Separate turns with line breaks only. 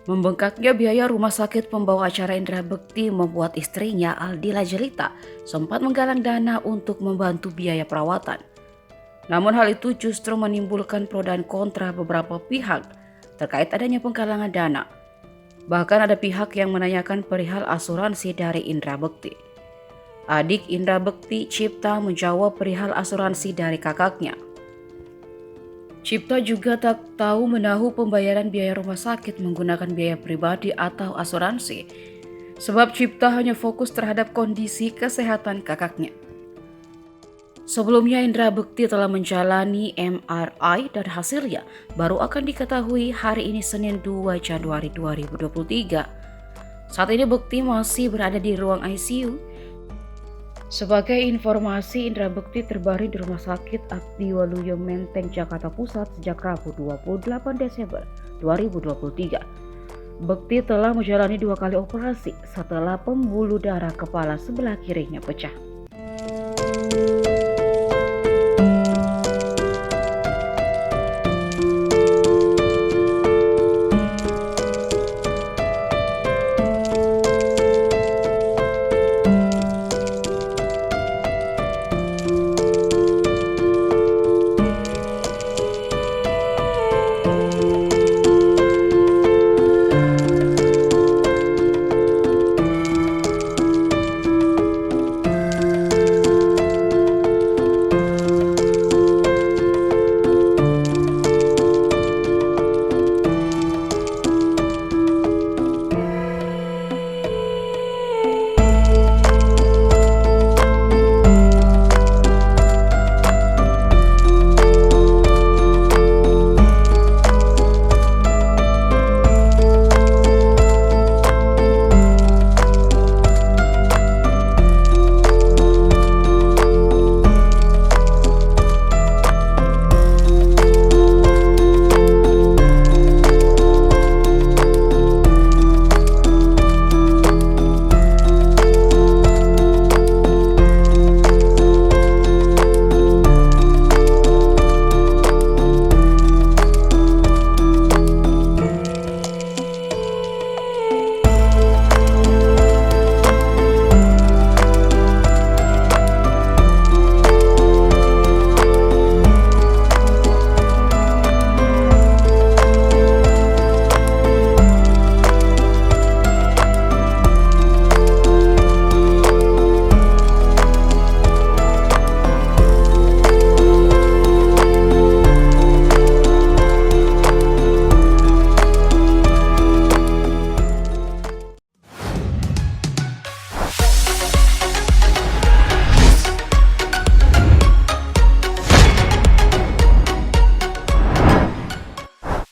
Membengkaknya biaya rumah sakit pembawa acara Indra Bekti membuat istrinya Aldila Jelita sempat menggalang dana untuk membantu biaya perawatan. Namun hal itu justru menimbulkan pro dan kontra beberapa pihak terkait adanya penggalangan dana. Bahkan ada pihak yang menanyakan perihal asuransi dari Indra Bekti. Adik Indra Bekti, Cipta, menjawab perihal asuransi dari kakaknya. Cipta juga tak tahu menahu pembayaran biaya rumah sakit menggunakan biaya pribadi atau asuransi, sebab Cipta hanya fokus terhadap kondisi kesehatan kakaknya. Sebelumnya Indra Bekti telah menjalani MRI dan hasilnya baru akan diketahui hari ini Senin 2 Januari 2023. Saat ini Bekti masih berada di ruang ICU. Sebagai informasi, Indra Bekti terbaring di Rumah Sakit Abdiwaluyo Menteng, Jakarta Pusat sejak Rabu 28 Desember 2023. Bekti telah menjalani 2 kali operasi setelah pembuluh darah kepala sebelah kirinya pecah.